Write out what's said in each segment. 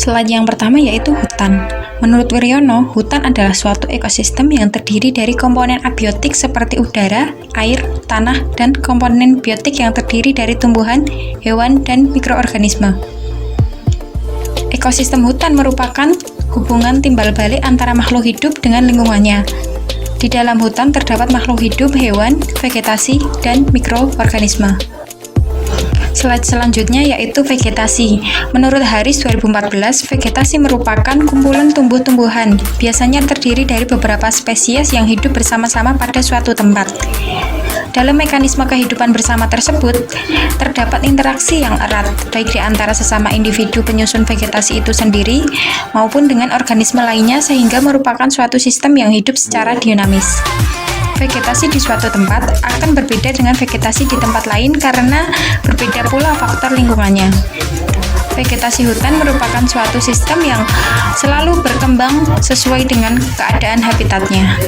Slide yang pertama yaitu hutan. Menurut Wiryono, hutan adalah suatu ekosistem yang terdiri dari komponen abiotik seperti udara, air, tanah, dan komponen biotik yang terdiri dari tumbuhan, hewan, dan mikroorganisme. Ekosistem hutan merupakan hubungan timbal balik antara makhluk hidup dengan lingkungannya. Di dalam hutan terdapat makhluk hidup, hewan, vegetasi, dan mikroorganisme. Slide selanjutnya yaitu vegetasi. Menurut Haris 2014, vegetasi merupakan kumpulan tumbuh-tumbuhan, biasanya terdiri dari beberapa spesies yang hidup bersama-sama pada suatu tempat. Dalam mekanisme kehidupan bersama tersebut, terdapat interaksi yang erat, baik di antara sesama individu penyusun vegetasi itu sendiri, maupun dengan organisme lainnya sehingga merupakan suatu sistem yang hidup secara dinamis. Vegetasi di suatu tempat akan berbeda dengan vegetasi di tempat lain karena berbeda pula faktor lingkungannya. Vegetasi hutan merupakan suatu sistem yang selalu berkembang sesuai dengan keadaan habitatnya.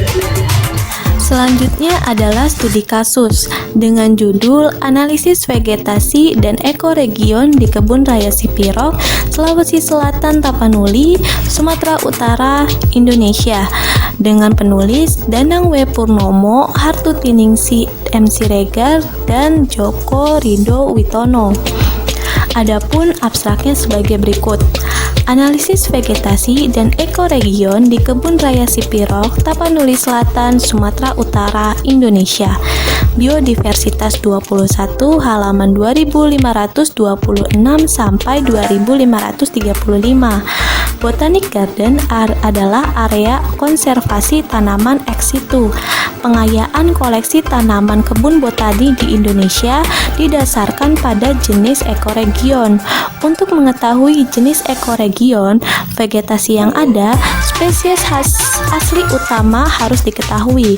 Selanjutnya adalah studi kasus dengan judul Analisis Vegetasi dan Ekoregion di Kebun Raya Sipirok, Sulawesi Selatan, Tapanuli, Sumatera Utara, Indonesia dengan penulis Danang W. Purnomo, Hartutiningsi M. Siregar, dan Joko Rido Witono. Adapun abstraknya sebagai berikut. Analisis vegetasi dan ekoregion di Kebun Raya Sipirok, Tapanuli Selatan, Sumatera Utara, Indonesia. Biodiversitas 21 halaman 2526 sampai 2535. Botanic Garden adalah area konservasi tanaman ex situ. Pengayaan koleksi tanaman kebun botani di Indonesia didasarkan pada jenis ekoregion. Untuk mengetahui jenis ekoregion, vegetasi yang ada, spesies asli utama harus diketahui.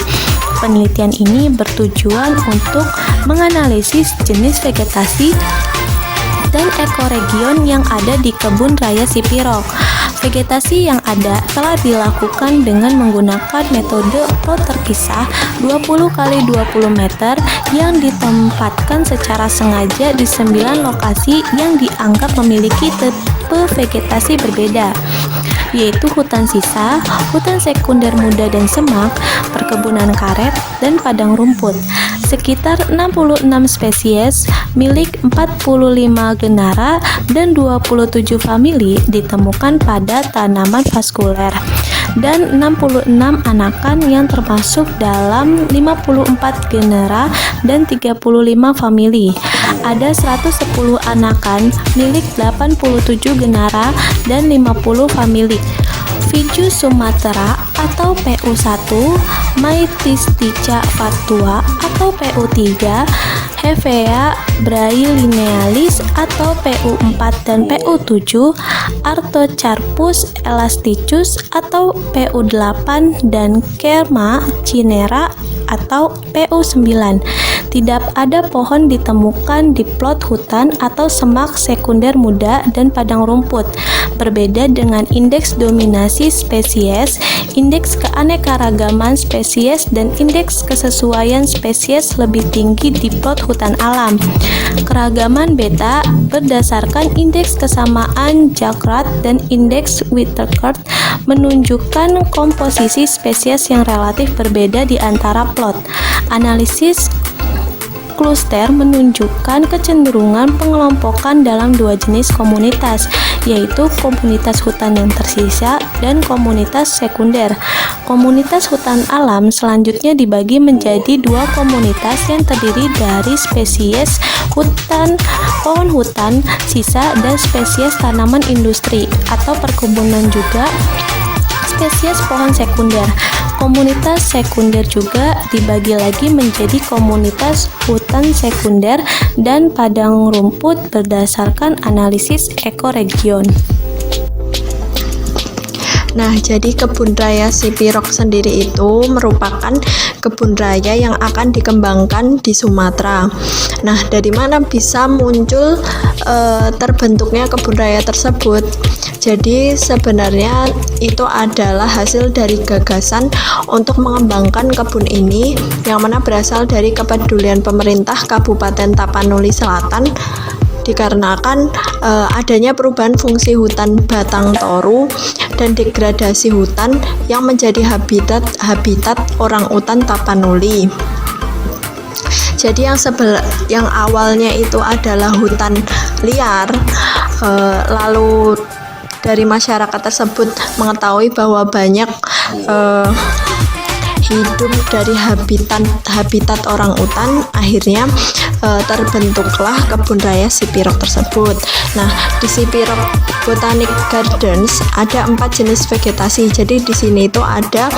Penelitian ini bertujuan untuk menganalisis jenis vegetasi dan ekoregion yang ada di Kebun Raya Sipirok. Vegetasi yang ada telah dilakukan dengan menggunakan metode plot terpisah 20 x 20 meter yang ditempatkan secara sengaja di 9 lokasi yang dianggap memiliki tipe vegetasi berbeda, yaitu hutan sisa, hutan sekunder muda dan semak, perkebunan karet, dan padang rumput. Sekitar 66 spesies milik 45 genera dan 27 famili ditemukan pada tanaman vaskuler dan 66 anakan yang termasuk dalam 54 genera dan 35 famili. Ada 110 anakan milik 87 genera dan 50 famili. Ficus sumatera atau PU1, Mytistica fatua atau PU3, Hevea braylinealis atau PU4 dan PU7, Artocarpus elasticus atau PU8 dan Kerma cinera atau PU9. Tidak ada pohon ditemukan di plot hutan atau semak sekunder muda dan padang rumput. Berbeda dengan indeks dominasi spesies, indeks keanekaragaman spesies, dan indeks kesesuaian spesies lebih tinggi di plot hutan alam. Keragaman beta berdasarkan indeks kesamaan Jagrat dan indeks Whittaker menunjukkan komposisi spesies yang relatif berbeda di antara plot. Analisis kluster menunjukkan kecenderungan pengelompokan dalam dua jenis komunitas, yaitu komunitas hutan yang tersisa dan komunitas sekunder. Komunitas hutan alam selanjutnya dibagi menjadi dua komunitas yang terdiri dari spesies hutan, pohon hutan sisa, dan spesies tanaman industri atau perkebunan, juga spesies pohon sekunder. Komunitas sekunder juga dibagi lagi menjadi komunitas hutan sekunder dan padang rumput berdasarkan analisis ekoregion. Nah, jadi kebun raya Sipirok sendiri itu merupakan kebun raya yang akan dikembangkan di Sumatera. Nah, dari mana bisa muncul terbentuknya kebun raya tersebut? Jadi sebenarnya itu adalah hasil dari gagasan untuk mengembangkan kebun ini yang mana berasal dari kepedulian pemerintah Kabupaten Tapanuli Selatan dikarenakan adanya perubahan fungsi hutan batang toru dan degradasi hutan yang menjadi habitat orangutan tapanuli. Jadi yang awalnya itu adalah hutan liar, lalu dari masyarakat tersebut mengetahui bahwa banyak hidup dari habitat orangutan, akhirnya terbentuklah kebun raya Sipirok tersebut. Nah, di Sipirok Botanic Gardens ada 4 jenis vegetasi. Jadi di sini itu ada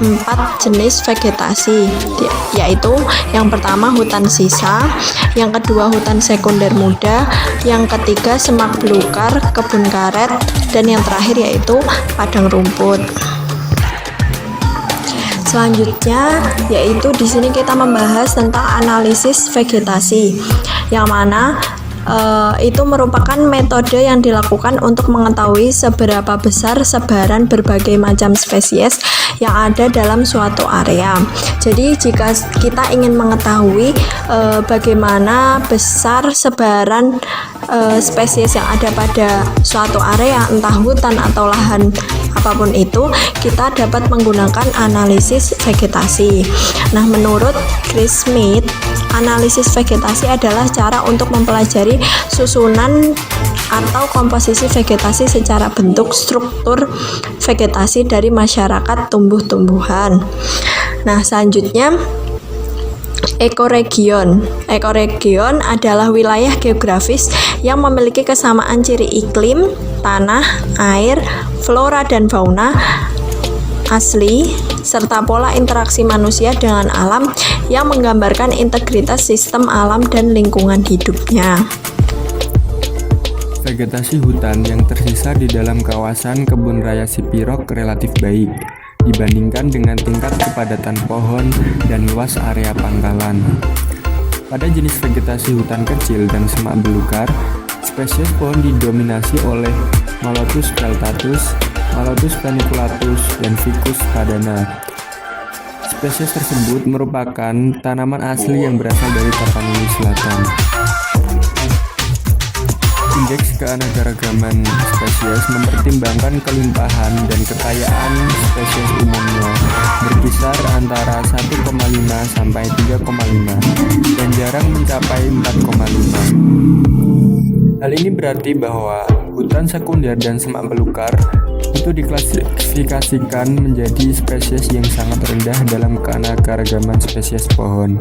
4 jenis vegetasi, yaitu yang pertama hutan sisa, yang kedua hutan sekunder muda, yang ketiga semak belukar, kebun karet, dan yang terakhir yaitu padang rumput. Selanjutnya yaitu di sini kita membahas tentang analisis vegetasi, yang mana itu merupakan metode yang dilakukan untuk mengetahui seberapa besar sebaran berbagai macam spesies yang ada dalam suatu area. Jadi jika kita ingin mengetahui bagaimana besar sebaran spesies yang ada pada suatu area, entah hutan atau lahan apapun itu, kita dapat menggunakan analisis vegetasi. Nah, menurut Chris Smith, analisis vegetasi adalah cara untuk mempelajari susunan atau komposisi vegetasi secara bentuk struktur vegetasi dari masyarakat tumbuh-tumbuhan. Nah, selanjutnya ekoregion. Ekoregion adalah wilayah geografis yang memiliki kesamaan ciri iklim, tanah, air, flora dan fauna asli, serta pola interaksi manusia dengan alam yang menggambarkan integritas sistem alam dan lingkungan hidupnya. Vegetasi hutan yang tersisa di dalam kawasan Kebun Raya Sipirok relatif baik dibandingkan dengan tingkat kepadatan pohon dan luas area pangkalan. Pada jenis vegetasi hutan kecil dan semak belukar, spesies pohon didominasi oleh Malothus peltatus, Malothus paniculatus, dan Ficus padana. Spesies tersebut merupakan tanaman asli yang berasal dari Tapanuli Selatan. Indeks keanekaragaman spesies mempertimbangkan kelimpahan dan kekayaan spesies umumnya berkisar antara 1,5 sampai 3,5 dan jarang mencapai 4,5. Hal ini berarti bahwa hutan sekunder dan semak belukar itu diklasifikasikan menjadi spesies yang sangat rendah dalam keanekaragaman spesies pohon.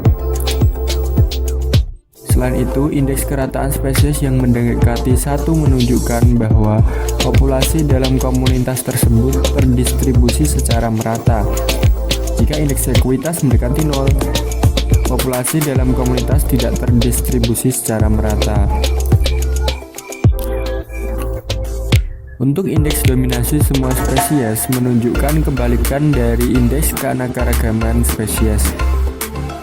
Selain itu, indeks kerataan spesies yang mendekati 1 menunjukkan bahwa populasi dalam komunitas tersebut terdistribusi secara merata. Jika indeks ekuitas mendekati 0, populasi dalam komunitas tidak terdistribusi secara merata. Untuk indeks dominasi semua spesies menunjukkan kebalikan dari indeks keanekaragaman spesies.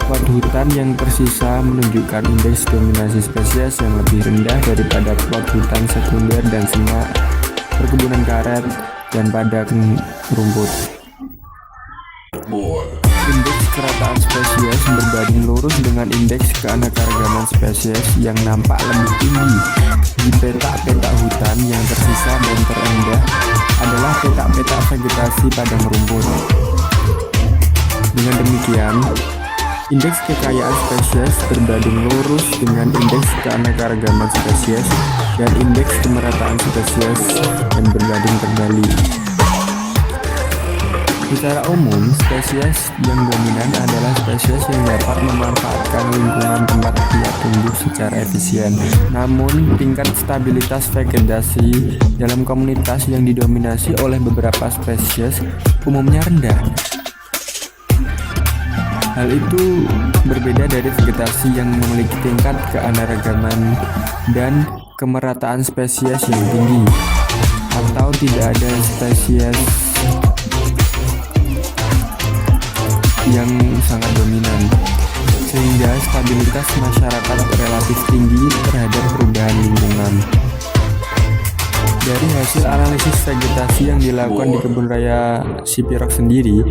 Plot hutan yang tersisa menunjukkan indeks dominasi spesies yang lebih rendah daripada plot hutan sekunder dan semak, perkebunan karet, dan padang rumput. Indeks kerataan spesies berbanding lurus dengan indeks keanekaragaman spesies yang nampak lebih tinggi di petak-petak hutan yang tersisa dan terendah adalah petak-petak vegetasi padang rumput. Dengan demikian, indeks kekayaan spesies berbanding lurus dengan indeks keanekaragaman spesies dan indeks kemerataan spesies yang berbanding terbalik. Secara umum, spesies yang dominan adalah spesies yang dapat memanfaatkan lingkungan tempat dia tumbuh secara efisien. Namun, tingkat stabilitas vegetasi dalam komunitas yang didominasi oleh beberapa spesies umumnya rendah. Hal itu berbeda dari vegetasi yang memiliki tingkat keanekaragaman dan kemerataan spesies yang tinggi, atau tidak ada spesies yang sangat dominan, sehingga stabilitas masyarakat relatif tinggi terhadap perubahan lingkungan. Dari hasil analisis vegetasi yang dilakukan di Kebun Raya Sipirok sendiri,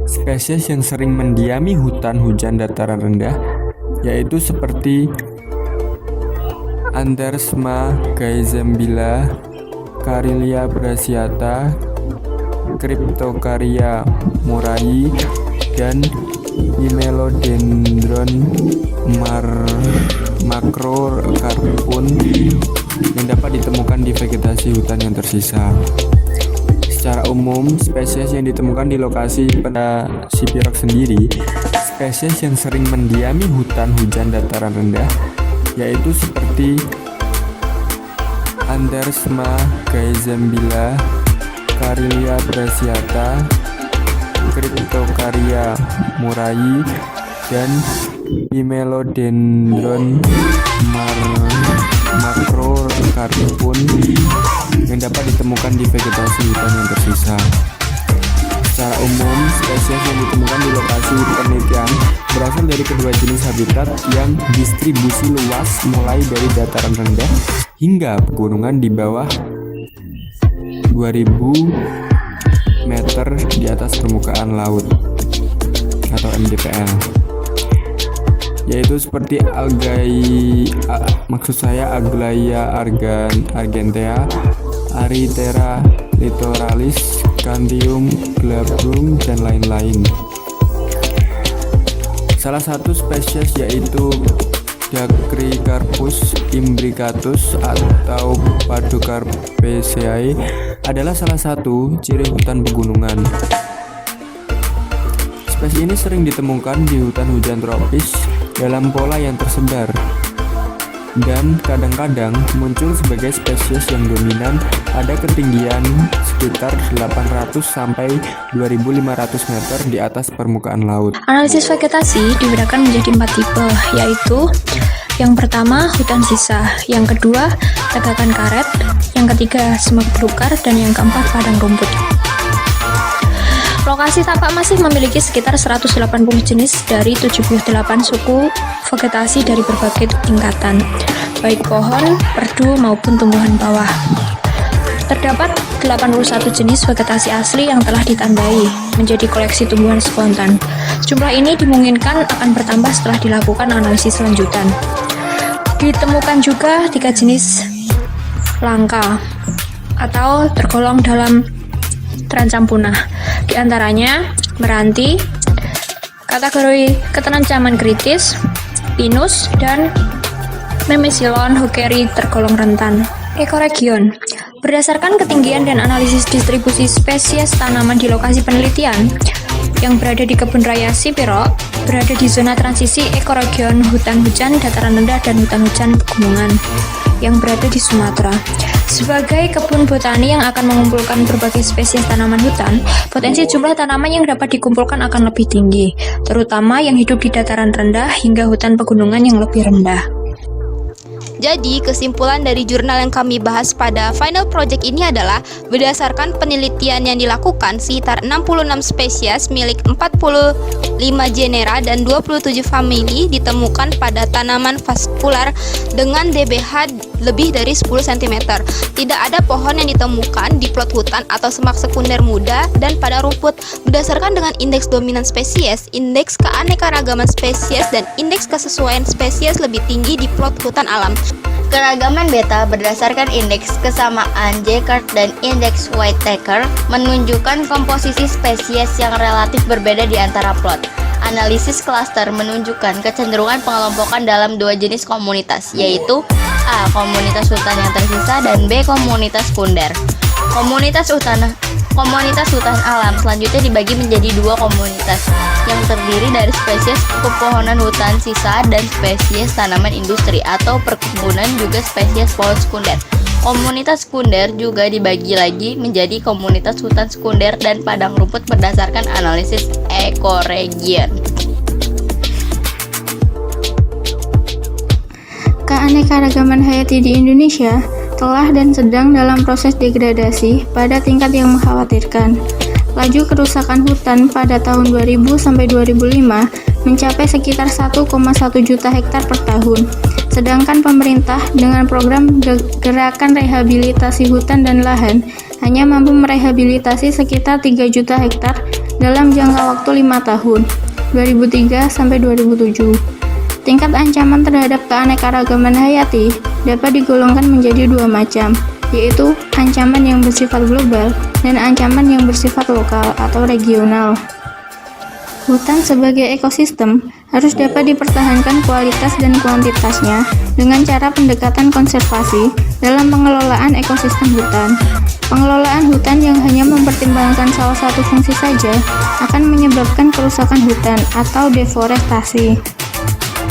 spesies yang sering mendiami hutan hujan dataran rendah yaitu seperti Anthersma gaizembila, Carillia brachiata, Cryptocaria murai, dan Hymelodendron macrocarpum yang dapat ditemukan di vegetasi hutan yang tersisa. Secara umum, spesies yang ditemukan di lokasi pada Sipirok sendiri, spesies yang sering mendiami hutan hujan dataran rendah, yaitu seperti Anthersma gaizembila, Carillia brachiata, Cryptocaria murai, dan Hymelodendron macrocarpum yang dapat ditemukan di vegetasi hutan yang tersisa. Secara umum, spesies yang ditemukan di lokasi penelitian berasal dari kedua jenis habitat yang distribusi luas mulai dari dataran rendah hingga pegunungan di bawah 2000 meter di atas permukaan laut atau MDPL, yaitu seperti Aglaia argentea, Aritera litoralis, Cantium glabrum, dan lain-lain. Salah satu spesies yaitu Dacrycarpus imbricatus atau Padocarpaceae adalah salah satu ciri hutan pegunungan. Spesies ini sering ditemukan di hutan hujan tropis dalam pola yang tersebar dan kadang-kadang muncul sebagai spesies yang dominan pada ketinggian sekitar 800 sampai 2500 meter di atas permukaan laut. Analisis vegetasi dibedakan menjadi 4 tipe, yaitu yang pertama hutan sisa, yang kedua tegakan karet, yang ketiga semak belukar, dan yang keempat padang rumput. Lokasi tapak masih memiliki sekitar 180 jenis dari 78 suku vegetasi dari berbagai tingkatan, baik pohon, perdu, maupun tumbuhan bawah. Terdapat 81 jenis vegetasi asli yang telah ditandai menjadi koleksi tumbuhan spontan. Jumlah ini dimungkinkan akan bertambah setelah dilakukan analisis lanjutan. Ditemukan juga 3 jenis langka atau tergolong dalam terancam punah. Di antaranya meranti, kategori keterancaman kritis, pinus, dan Memisilon hookeri tergolong rentan. Ekoregion berdasarkan ketinggian dan analisis distribusi spesies tanaman di lokasi penelitian yang berada di Kebun Raya Sipirok, berada di zona transisi ekoregion hutan hujan dataran rendah dan hutan hujan pegunungan yang berada di Sumatera. Sebagai kebun botani yang akan mengumpulkan berbagai spesies tanaman hutan, potensi jumlah tanaman yang dapat dikumpulkan akan lebih tinggi, terutama yang hidup di dataran rendah hingga hutan pegunungan yang lebih rendah. Jadi, kesimpulan dari jurnal yang kami bahas pada final project ini adalah berdasarkan penelitian yang dilakukan, sekitar 66 spesies milik 45 genera dan 27 famili ditemukan pada tanaman vaskular dengan DBH lebih dari 10 cm. Tidak ada pohon yang ditemukan di plot hutan atau semak sekunder muda dan pada rumput. Berdasarkan dengan indeks dominan spesies, indeks keanekaragaman spesies, dan indeks kesesuaian spesies lebih tinggi di plot hutan alam. Keragaman beta berdasarkan indeks kesamaan Jaccard dan indeks Whittaker menunjukkan komposisi spesies yang relatif berbeda di antara plot. Analisis klaster menunjukkan kecenderungan pengelompokan dalam 2 jenis komunitas, yaitu A. Komunitas hutan yang tersisa dan B. Komunitas sekunder. Komunitas hutan alam selanjutnya dibagi menjadi 2 komunitas yang terdiri dari spesies pepohonan hutan sisa dan spesies tanaman industri atau perkebunan, juga spesies pohon sekunder. Komunitas sekunder juga dibagi lagi menjadi komunitas hutan sekunder dan padang rumput berdasarkan analisis ekoregion. Keanekaragaman hayati di Indonesia telah dan sedang dalam proses degradasi pada tingkat yang mengkhawatirkan. Laju kerusakan hutan pada tahun 2000 sampai 2005 mencapai sekitar 1,1 juta hektar per tahun. Sedangkan pemerintah dengan program gerakan rehabilitasi hutan dan lahan hanya mampu merehabilitasi sekitar 3 juta hektar dalam jangka waktu 5 tahun, 2003 sampai 2007. Tingkat ancaman terhadap keanekaragaman hayati dapat digolongkan menjadi dua macam, yaitu ancaman yang bersifat global dan ancaman yang bersifat lokal atau regional. Hutan sebagai ekosistem harus dapat dipertahankan kualitas dan kuantitasnya dengan cara pendekatan konservasi dalam pengelolaan ekosistem hutan. Pengelolaan hutan yang hanya mempertimbangkan salah satu fungsi saja akan menyebabkan kerusakan hutan atau deforestasi.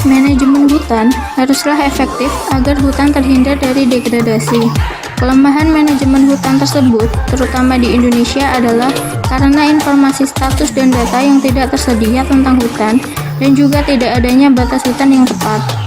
Manajemen hutan haruslah efektif agar hutan terhindar dari degradasi. Kelemahan manajemen hutan tersebut, terutama di Indonesia, adalah karena informasi status dan data yang tidak tersedia tentang hutan dan juga tidak adanya batas hutan yang tepat.